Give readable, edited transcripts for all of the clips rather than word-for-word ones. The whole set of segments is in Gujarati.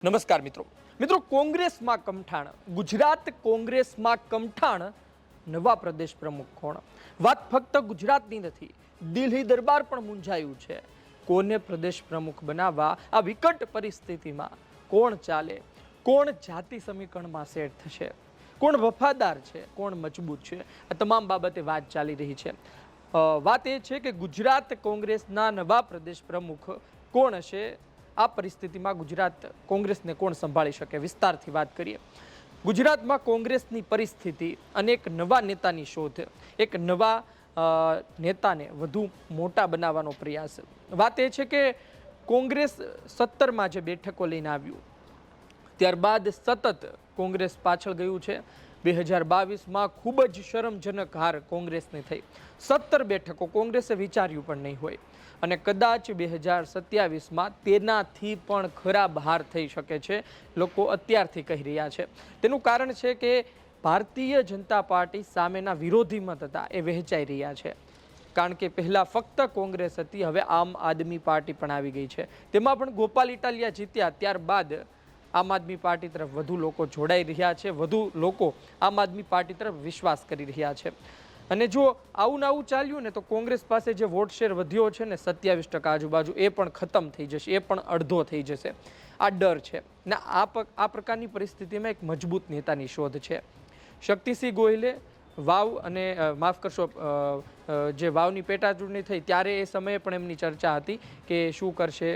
નમસ્કાર મિત્રો કોંગ્રેસમાં કમઠાણ ગુજરાત કોંગ્રેસમાં કમઠાણ નવા પ્રદેશ પ્રમુખ કોણ? વાત ફક્ત ગુજરાતની નથી, દિલ્હી દરબાર પણ મૂંઝાયું છે. કોને પ્રદેશ પ્રમુખ બનાવવા આ વિકટ પરિસ્થિતિમાં? કોણ ચાલે? કોણ જાતિ સમીકરણમાં સેટ થશે? કોણ વફાદાર છે? કોણ મજબૂત છે? આ તમામ બાબતે વાત ચાલી રહી છે. વાત એ છે કે ગુજરાત કોંગ્રેસના નવા પ્રદેશ પ્રમુખ કોણ હશે? આ પરિસ્થિતિમાં ગુજરાત કોંગ્રેસને કોણ સંભાળી શકે? વિસ્તારથી વાત કરીએ. ગુજરાતમાં કોંગ્રેસની પરિસ્થિતિ અને એક નવા નેતાની શોધ, એક નવા નેતાને વધુ મોટા બનાવવાનો પ્રયાસ. વાત એ છે કે કોંગ્રેસ 17માં જે બેઠકો લઈને આવ્યું ત્યારબાદ સતત કોંગ્રેસ પાછળ ગયું છે. 2022માં ખૂબ જ શરમજનક હાર કોંગ્રેસને થઈ. 17 બેઠકો કોંગ્રેસે વિચાર્યું પણ નહીં હોય અને કદાચ 2027માં તેનાથી પણ ખરાબ હાર થઈ શકે છે. લોકો અત્યારથી કહી રહ્યા છે. તેનું કારણ છે કે ભારતીય જનતા પાર્ટી સામેના વિરોધી મત હતા એ વહેંચાઈ રહ્યા છે. કારણ કે પહેલાં ફક્ત કોંગ્રેસ હતી, હવે આમ આદમી પાર્ટી પણ આવી ગઈ છે. તેમાં પણ ગોપાલ ઇટાલિયા જીત્યા ત્યારબાદ આમ આદમી પાર્ટી તરફ વધુ લોકો જોડાઈ રહ્યા છે, વધુ લોકો આમ આદમી પાર્ટી તરફ વિશ્વાસ કરી રહ્યા છે. અને જો આવું આવું ચાલ્યું ને તો કોંગ્રેસ પાસે જે વોટ શેર વધ્યો છે ને 27% આજુબાજુ, એ પણ ખતમ થઈ જશે, એ પણ અડધો થઈ જશે. આ ડર છે ને આ પ્રકારની પરિસ્થિતિમાં એક મજબૂત નેતાની શોધ છે. શક્તિસિંહ ગોહિલે વાવ અને માફ કરશો જે વાવની પેટા ચૂંટણી થઈ ત્યારે એ સમયે પણ એમની ચર્ચા હતી કે શું કરશે,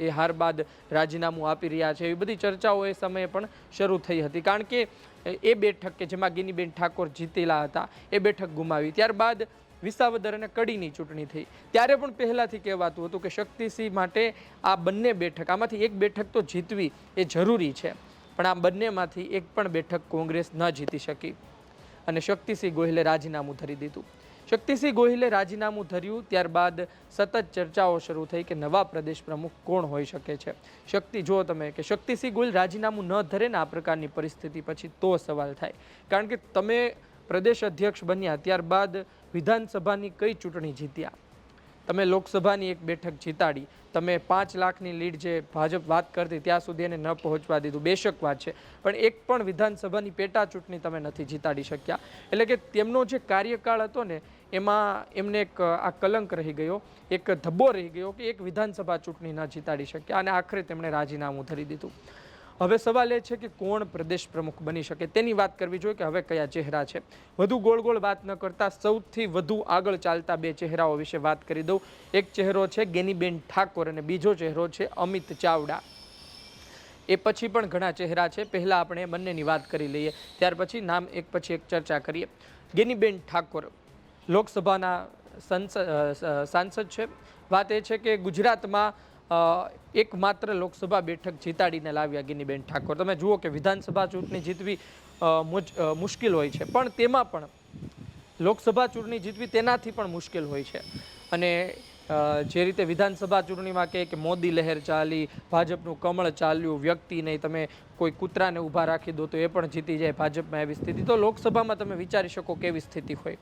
એ હાર બાદ રાજીનામું આપી રહ્યા છે, એવી બધી ચર્ચાઓ એ સમયે પણ શરૂ થઈ હતી. કારણ કે એ બેઠક કે જેમાં ગેનીબેન ઠાકોર જીતેલા હતા એ બેઠક ગુમાવી. ત્યારબાદ વિસાવદર અને કડીની ચૂંટણી થઈ ત્યારે પણ પહેલાંથી કહેવાતું હતું કે શક્તિસિંહ માટે આ બંને બેઠક, આમાંથી એક બેઠક તો જીતવી એ જરૂરી છે, પણ આ બંનેમાંથી એક પણ બેઠક કોંગ્રેસ ન જીતી શકી અને શક્તિસિંહ ગોહિલે રાજીનામું ધરી દીધું. શક્તિસિંહ ગોહિલે રાજીનામું ધર્યું ત્યારબાદ સતત ચર્ચાઓ શરૂ થઈ કે નવા પ્રદેશ પ્રમુખ કોણ હોઈ શકે છે. જો તમે કે શક્તિસિંહ ગોહિલ રાજીનામું ન ધરે ને આ પ્રકારની પરિસ્થિતિ પછી તો સવાલ થાય. કારણ કે તમે પ્રદેશ અધ્યક્ષ બન્યા ત્યારબાદ વિધાનસભાની કઈ ચૂંટણી જીત્યા? તમે લોકસભાની એક બેઠક જીતાડી, તમે 5 લાખની લીડ જે ભાજપ વાત કરતી ત્યાં સુધી એને ન પહોંચવા દીધું, બેશક વાત છે, પણ એક પણ વિધાનસભાની પેટા ચૂંટણી તમે નથી જીતાડી શક્યા. એટલે કે તેમનો જે કાર્યકાળ હતો ને એમાં એમને એક આ કલંક રહી ગયો, એક ધબ્બો રહી ગયો કે એક વિધાનસભા ચૂંટણી ન જીતાડી શક્યા અને આખરે તેમણે રાજીનામું ધરી દીધું. હવે સવાલ એ છે કે કોણ પ્રદેશ પ્રમુખ બની શકે તેની વાત કરવી જોઈએ કે હવે કયા ચહેરા છે. વધુ ગોળ ગોળ વાત ન કરતા સૌથી વધુ આગળ ચાલતા બે ચહેરાઓ વિશે વાત કરી દઉં. એક ચહેરો છે ગેનીબેન ઠાકોર અને બીજો ચહેરો છે અમિત ચાવડા. એ પછી પણ ઘણા ચહેરા છે, પહેલાં આપણે બંનેની વાત કરી લઈએ, ત્યાર પછી નામ એક પછી એક ચર્ચા કરીએ. ગેનીબેન ઠાકોર લોકસભાના સાંસદ છે. વાત એ છે કે ગુજરાતમાં એકમાત્ર લોકસભા બેઠક જીતાડીને લાવ્યા ગેનીબેન ઠાકોર. તમે જુઓ કે વિધાનસભા ચૂંટણી જીતવી મુશ્કેલ હોય છે, પણ તેમાં પણ લોકસભા ચૂંટણી જીતવી તેનાથી પણ મુશ્કેલ હોય છે. અને જે રીતે વિધાનસભા ચૂંટણીમાં કહે કે મોદી લહેર ચાલી, ભાજપનું કમળ ચાલ્યું, વ્યક્તિ નહીં, તમે કોઈ કૂતરાને ઊભા રાખી દો તો એ પણ જીતી જાય ભાજપમાં, એવી સ્થિતિ. તો લોકસભામાં તમે વિચારી શકો કેવી સ્થિતિ હોય.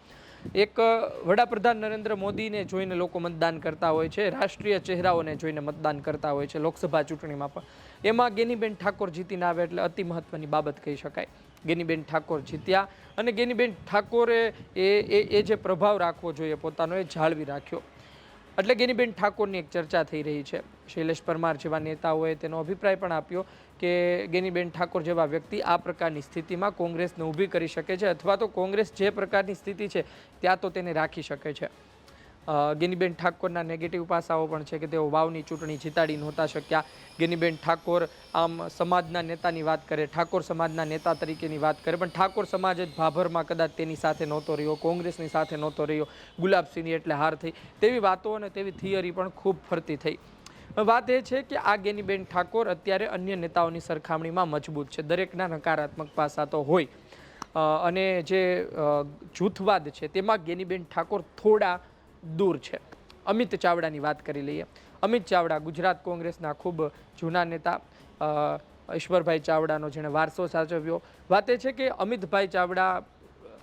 એક વડાપ્રધાન નરેન્દ્ર મોદીને જોઈને લોકો મતદાન કરતા હોય છે, રાષ્ટ્રીય ચહેરાઓને જોઈને મતદાન કરતા હોય છે લોકસભા ચૂંટણીમાં પણ. એમાં ગેનીબેન ઠાકોર જીતીને આવે એટલે અતિ મહત્વની બાબત કહી શકાય. ગેનીબેન ઠાકોર જીત્યા અને ગેનીબેન ઠાકોરે એ જે પ્રભાવ રાખવો જોઈએ પોતાનો એ જાળવી રાખ્યો. એટલે ગેનીબેન ઠાકોરની એક ચર્ચા થઈ રહી છે. શૈલેષ પરમાર જેવા નેતાઓએ તેનો અભિપ્રાય પણ આપ્યો કે ગેનીબેન ઠાકોર જેવા વ્યક્તિ આ પ્રકારની સ્થિતિમાં કોંગ્રેસને ઊભી કરી શકે છે, અથવા તો કોંગ્રેસ જે પ્રકારની સ્થિતિ છે ત્યાં તો તેને રાખી શકે છે. ગેનીબેન ઠાકોરના નેગેટિવ પાસાઓ પણ છે કે તેઓ વાવની ચૂંટણી જીતાડી નહોતા શક્યા. ગેનીબેન ઠાકોર આમ સમાજના નેતાની વાત કરે, ઠાકોર સમાજના નેતા તરીકેની વાત કરે, પણ ઠાકોર સમાજ જ ભાભરમાં કદાચ તેની સાથે નહોતો રહ્યો, કોંગ્રેસની સાથે નહોતો રહ્યો, ગુલાબસિંહની એટલે હાર થઈ, તેવી વાતો અને તેવી થિયરી પણ ખૂબ ફરતી થઈ. વાત એ છે કે આ ગેનીબેન ઠાકોર અત્યારે અન્ય નેતાઓની સરખામણીમાં મજબૂત છે. દરેકના નકારાત્મક પાસા તો હોય અને જે જૂથવાદ છે તેમાં ગેનીબેન ઠાકોર થોડા દૂર છે. અમિત ચાવડાની વાત કરી લઈએ. અમિત ચાવડા ગુજરાત કોંગ્રેસના ખૂબ જૂના નેતા, ઈશ્વરભાઈ ચાવડાનો જેણે વારસો સાચવ્યો. વાત એ છે કે અમિતભાઈ ચાવડા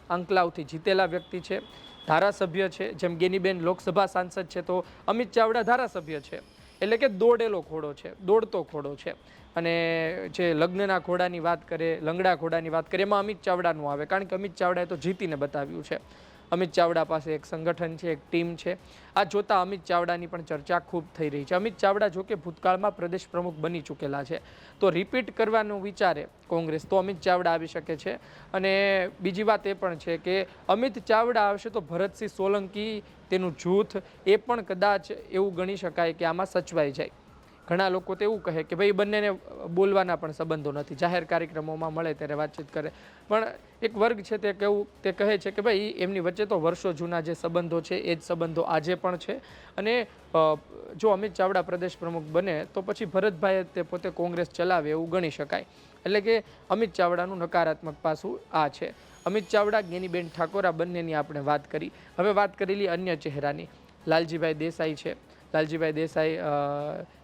અંકલાવથી જીતેલા વ્યક્તિ છે, ધારાસભ્ય છે. જેમ ગેનીબેન લોકસભા સાંસદ છે તો અમિત ચાવડા ધારાસભ્ય છે. એટલે કે દોડેલો ઘોડો છે, દોડતો ઘોડો છે. અને જે લગ્નના ઘોડાની વાત કરે, લંગડા ઘોડાની વાત કરીએ, એમાં અમિત ચાવડાનું આવે, કારણ કે અમિત ચાવડાએ તો જીતીને બતાવ્યું છે. અમિત ચાવડા પાસે એક સંગઠન છે, એક ટીમ છે. આ જોતા અમિત ચાવડાની પણ ચર્ચા ખૂબ થઈ રહી છે. અમિત ચાવડા જો કે ભૂતકાળમાં પ્રદેશ પ્રમુખ બની ચૂકેલા છે, તો રિપીટ કરવાનું વિચારે કોંગ્રેસ તો અમિત ચાવડા આવી શકે છે. અને બીજી વાત એ પણ છે કે અમિત ચાવડા આવશે તો ભરતસિંહ સોલંકી, તેનું જૂથ, એ પણ કદાચ એવું ગણી શકાય કે આમાં સચવાઈ જાય. ઘણા લોકો તો એવું કહે કે ભાઈ બંનેને બોલવાના પણ સંબંધો નથી, જાહેર કાર્યક્રમોમાં મળે ત્યારે વાતચીત કરે, પણ એક વર્ગ છે તે કહે છે કે ભાઈ એમની વચ્ચે તો વર્ષો જૂના જે સંબંધો છે એ જ સંબંધો આજે પણ છે. અને જો અમિત ચાવડા પ્રદેશ પ્રમુખ બને તો પછી ભરતભાઈ તે પોતે કોંગ્રેસ ચલાવે એવું ગણી શકાય. એટલે કે અમિત ચાવડાનું નકારાત્મક પાસું આ છે. અમિત ચાવડા, જ્ઞાનીબેન ઠાકોર, આ બંનેની આપણે વાત કરી. હવે વાત કરેલી અન્ય ચહેરાની, લાલજીભાઈ દેસાઈ છે. લાલજીભાઈ દેસાઈ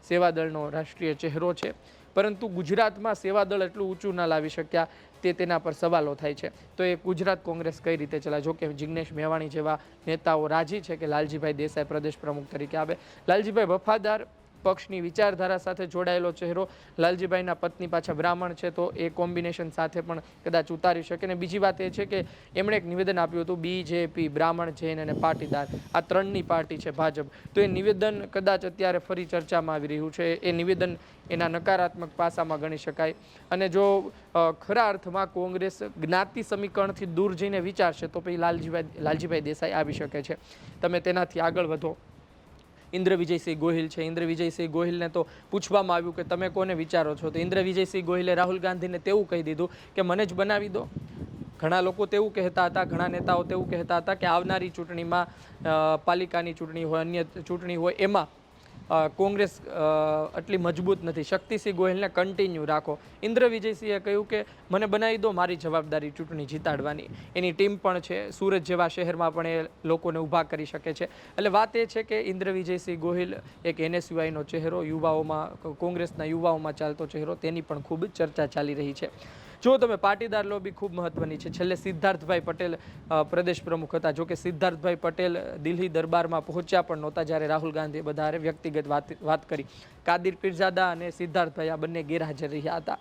સેવાદળનો રાષ્ટ્રીય ચહેરો છે, પરંતુ ગુજરાતમાં સેવાદળ એટલું ઊંચું ના લાવી શક્યા, તેના પર સવાલો થાય છે. તો એ ગુજરાત કોંગ્રેસ કઈ રીતે ચલાવે? જો કે જિગ્નેશ મેવાણી જેવા નેતાઓ રાજી છે કે લાલજીભાઈ દેસાઈ પ્રદેશ પ્રમુખ તરીકે આવે. લાલજીભાઈ વફાદાર, પક્ષની વિચારધારા સાથે જોડાયેલો ચહેરો. લાલજીભાઈના પત્ની પાછા બ્રાહ્મણ છે, તો એ કોમ્બિનેશન સાથે પણ કદાચ ઉતારી શકે. અને બીજી વાત એ છે કે એમણે એક નિવેદન આપ્યું હતું, બીજેપી, બ્રાહ્મણ, જૈન અને પાટીદાર, આ ત્રણની પાર્ટી છે ભાજપ. તો એ નિવેદન કદાચ અત્યારે ફરી ચર્ચામાં આવી રહ્યું છે. એ નિવેદન એના નકારાત્મક પાસામાં ગણી શકાય. અને જો ખરા અર્થમાં કોંગ્રેસ જ્ઞાતિ સમીકરણથી દૂર જઈને વિચારશે તો પછી લાલજીભાઈ દેસાઈ આવી શકે છે. તમે તેનાથી આગળ વધો. ઇન્દ્ર વિજયસિંહ ગોહિલ છે. ઇન્દ્ર વિજયસિંહ ગોહિલને તો પૂછવામાં આવ્યું કે તમે કોને વિચારો છો, તો ઇન્દ્ર વિજયસિંહ ગોહિલે રાહુલ ગાંધીને તેવું કહી દીધું કે મને જ બનાવી દો. ઘણા લોકો તેવું કહેતા હતા, ઘણા નેતાઓ તેવું કહેતા હતા કે આવનારી ચૂંટણીમાં, પાલિકાની ચૂંટણી હોય, અન્ય ચૂંટણી હોય, એમાં કોંગ્રેસ આટલી મજબૂત નથી, શક્તિસિંહ ગોહિલને કન્ટિન્યુ રાખો. ઇન્દ્ર વિજયસિંહે કહ્યું કે મને બનાવી દો, મારી જવાબદારી ચૂંટણી જીતાડવાની. એની ટીમ પણ છે, સુરત જેવા શહેરમાં પણ એ લોકોને ઊભા કરી શકે છે. એટલે વાત એ છે કે ઇન્દ્ર વિજયસિંહ ગોહિલ એક NSUIનો ચહેરો, યુવાઓમાં, કોંગ્રેસના યુવાઓમાં ચાલતો ચહેરો, તેની પણ ખૂબ ચર્ચા ચાલી રહી છે. જો તમે પાટીદાર લોબી ખૂબ મહત્વની છે. છેલ્લે સિદ્ધાર્થભાઈ પટેલ પ્રદેશ પ્રમુખ હતા. જો કે સિદ્ધાર્થભાઈ પટેલ દિલ્હી દરબારમાં પહોંચ્યા પણ નહોતા જ્યારે રાહુલ ગાંધીએ બધારે વ્યક્તિગત વાત કરી. કાદિર પીરઝાદા અને સિદ્ધાર્થભાઈ આ બંને ગેરહાજર રહ્યા હતા.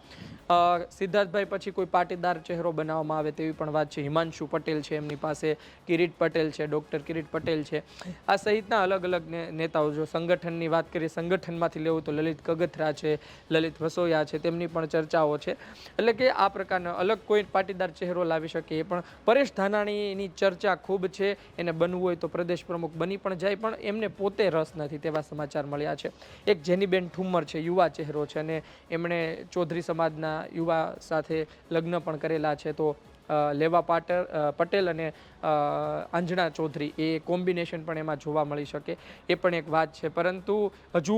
સિદ્ધાર્થભાઈ પછી કોઈ પાટીદાર ચહેરો બનાવવામાં આવે તેવી પણ વાત છે. હિમાંશુ પટેલ છે એમની પાસે, કિરીટ પટેલ છે, ડૉક્ટર કિરીટ પટેલ છે, આ સહિતના અલગ અલગ નેતાઓ. જો સંગઠનની વાત કરીએ, સંગઠનમાંથી લેવું તો લલિત કગથરા છે, લલિત વસોયા છે, તેમની પણ ચર્ચાઓ છે. એટલે કે આ પ્રકારનો અલગ કોઈ પાટીદાર ચહેરો લાવી શકે. એ પણ પરેશ ધાનાણીની ચર્ચા ખૂબ છે, એને બનવું હોય તો પ્રદેશ પ્રમુખ બની પણ જાય, પણ એમને પોતે રસ નથી તેવા સમાચાર મળ્યા છે. એક જેનીબેન ઠુમ્મર છે, યુવા ચહેરો છે, અને એમણે ચૌધરી સમાજના યુવા સાથે લગ્ન પણ કરેલા છે. તો લેવા પટેલ અને આંજણા ચૌધરી, એ કોમ્બિનેશન પણ એમાં જોવા મળી શકે, એ પણ એક વાત છે. પરંતુ હજુ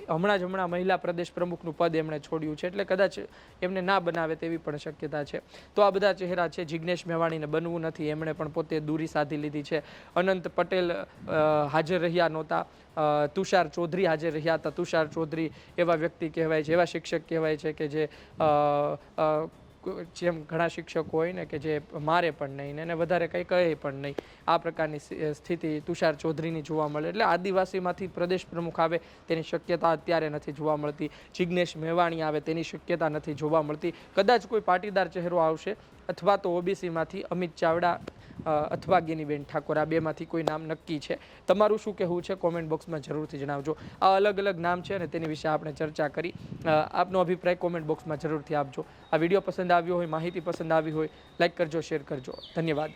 હમણાં મહિલા પ્રદેશ પ્રમુખનું પદ એમણે છોડ્યું છે, એટલે કદાચ એમને ના બનાવે તેવી પણ શક્યતા છે. તો આ બધા ચહેરા છે. જિગ્નેશ મેવાણીને બનવું નથી, એમણે પણ પોતે દૂરી સાધી લીધી છે. અનંત પટેલ હાજર રહ્યા નહોતા, તુષાર ચૌધરી હાજર રહ્યા હતા. તુષાર ચૌધરી એવા વ્યક્તિ કહેવાય છે, એવા શિક્ષક કહેવાય છે કે જેમ ઘણા શિક્ષકો હોય ને કે જે મારે પણ નહીં ને વધારે કંઈ કહે પણ નહીં, આ પ્રકારની સ્થિતિ તુષાર ચૌધરીની જોવા મળે. એટલે આદિવાસીમાંથી પ્રદેશ પ્રમુખ આવે તેની શક્યતા અત્યારે નથી જોવા મળતી. જિગ્નેશ મેવાણી આવે તેની શક્યતા નથી જોવા મળતી. કદાચ કોઈ પાટીદાર ચહેરો આવશે, અથવા તો OBCમાંથી અમિત ચાવડા અથવા જ્ઞાનીબેન ઠાકોર, આ બેમાંથી કોઈ નામ નક્કી છે. તમારું શું કહેવું છે કોમેન્ટ બોક્સમાં જરૂરથી જણાવજો. આ અલગ અલગ નામ છે અને તેની વિશે આપણે ચર્ચા કરી. આપનો અભિપ્રાય કોમેન્ટ બોક્સમાં જરૂરથી આપજો. આ વિડીયો પસંદ આવ્યો હોય, માહિતી પસંદ આવી હોય, લાઈક કરજો, શેર કરજો. ધન્યવાદ.